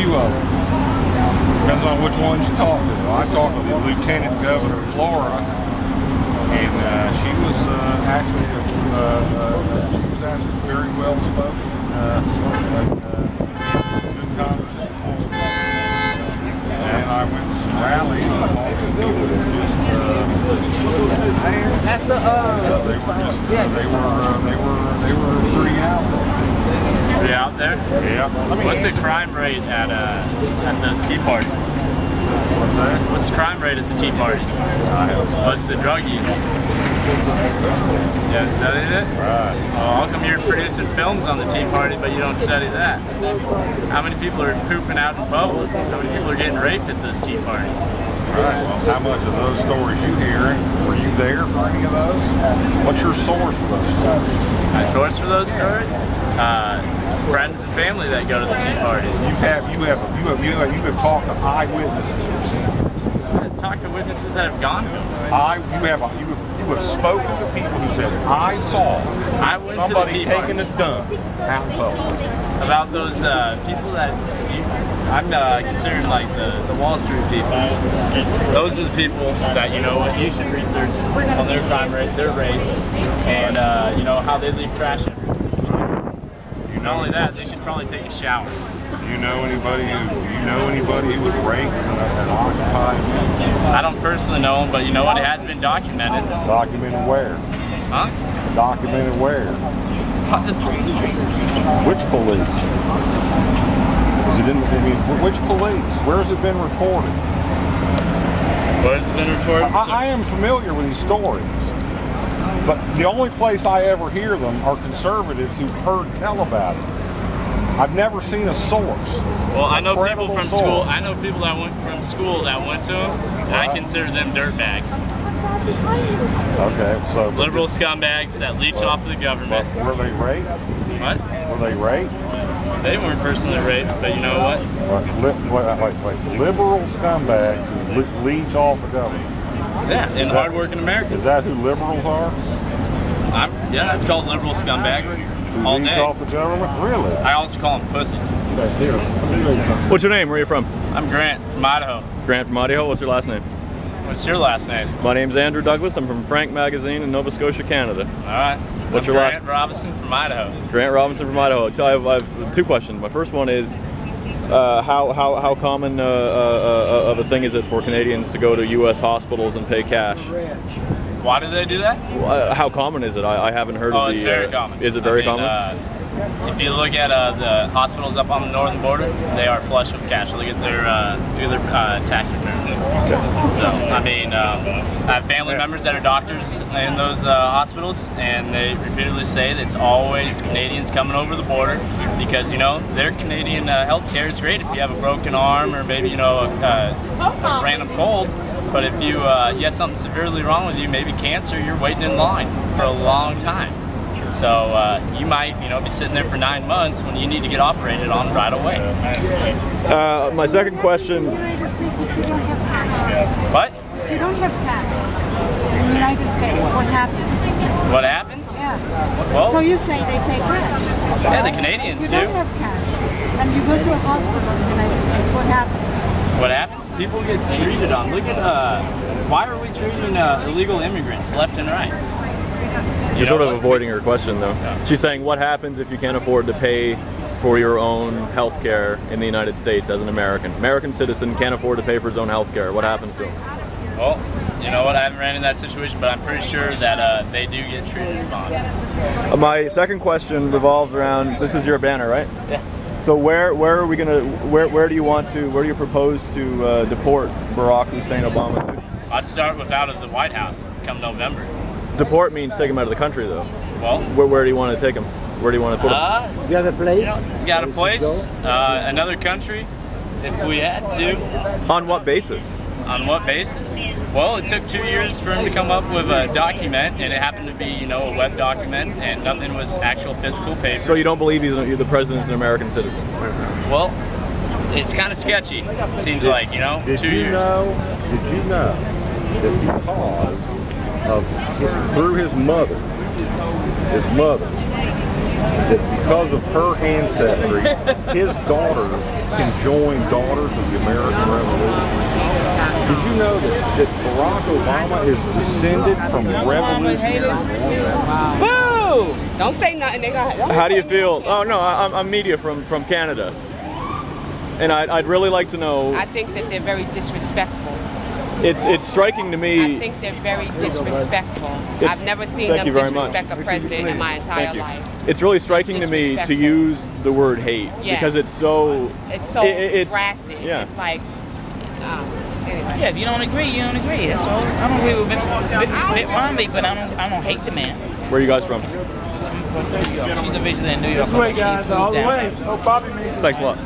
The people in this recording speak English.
few of them. Depends on which ones you talk to. I talked to the Lieutenant Governor of Florida, and she was actually very well spoken. Good conversation. And I went to some rallies and all the people were just that's the they were pretty out there. Pretty out there? Yeah. What's the crime rate at those tea parties? What's that? What's the crime rate at the tea parties? What's the drug use? You haven't studied it? Right. Well, how come you're producing films on the tea party, but you don't study that? How many people are pooping out in public? How many people are getting raped at those tea parties? Right. Well, how much of those stories you hear? Were you there for any of those? What's your source for those stories? My source for those stories? Friends and family that go to the tea parties. You have talked to eyewitnesses who've seen it. I've talked to witnesses that have gone to them. You have spoken to people who said, I saw somebody taking a dump out in public. About those people that I'm considered like the Wall Street people. Those are the people that, you know what, you should research on their crime rate, their rates, and you know how they leave trash everywhere. Not only that, they should probably take a shower. Do you know anybody who was raped and occupied? I don't personally know them, but you know what? It has been documented. Documented where? Huh? Documented where? By the police. Which police? Is it in? Which police? Where has it been reported? Where has it been reported? I am familiar with these stories. But the only place I ever hear them are conservatives who've heard tell about it. I've never seen a source. Well, I know people from school. I know people that went from school that went to them, and I consider them dirtbags. Okay, so liberal scumbags that leech off of the government. Were they raped? What? Were they raped? They weren't personally raped, but you know what? Wait. Liberal scumbags who leech off the government. Yeah, and hardworking Americans. Is that who liberals are? Yeah, I've called liberal scumbags all day. Off the government? Really? I also call them pussies. What's your name? Where are you from? I'm Grant from Idaho. Grant from Idaho. What's your last name? What's your last name? My name's Andrew Douglas. I'm from Frank Magazine in Nova Scotia, Canada. All right. What's your Grant Robinson from Idaho. Grant Robinson from Idaho. I have two questions. My first one is, how common of a thing is it for Canadians to go to U.S. hospitals and pay cash? Why do they do that? How common is it? I haven't heard of the... Oh, it's very common. Is it very common? If you look at the hospitals up on the northern border, they are flush with cash. Look at their tax returns. Okay. So, I mean, I have family members that are doctors in those hospitals, and they repeatedly say that it's always Canadians coming over the border because, you know, their Canadian health care is great if you have a broken arm or maybe, you know, a random cold. But if you have something severely wrong with you, maybe cancer, you're waiting in line for a long time. So you might, you know, be sitting there for 9 months when you need to get operated on right away. My second question. What? If you don't have cash in the United States, what happens? What happens? Yeah. Well, so you say they pay cash. Yeah, the Canadians do. If you don't have cash and you go to a hospital in the United States, what happens? What happens? People get treated on. Look at why are we treating illegal immigrants left and right? You're sort of avoiding her question, though. Yeah. She's saying, what happens if you can't afford to pay for your own health care in the United States as an American? American citizen can't afford to pay for his own health care. What happens to him? Well, you know what? I haven't ran into that situation, but I'm pretty sure that they do get treated on. My second question revolves around, this is your banner, right? Yeah. So where are we gonna, where do you propose to deport Barack Hussein Obama to? I'd start with out of the White House come November. Deport means take him out of the country, though. Well, where do you want to take him? Where do you want to put him? You have a place? You know, got a place, another country, if we had to. On what basis? On what basis? Well, it took 2 years for him to come up with a document, and it happened to be, you know, a web document, and nothing was actual physical papers. So you don't believe the president's an American citizen? Well, it's kind of sketchy. It seems like, you know, 2 years. Did you know that because of through his mother that because of her ancestry, his daughter can join Daughters of the American Revolution. Did you know that Barack Obama is descended from revolutionary? Boo! Don't say nothing. They gonna. How do you feel? Oh no, I'm media from Canada, and I'd really like to know. I think that they're very disrespectful. It's striking to me. I think they're very disrespectful. I've never seen them disrespect a president in my entire life. It's really striking to me to use the word hate because it's so drastic. Yeah. It's like anyway. Yeah, if you don't agree, you don't agree. That's all. I don't agree with Mitt Romney, but I don't hate the man. Where are you guys from? She's originally in New York. This way, guys, all the way. Oh, Bobby. Thanks a lot.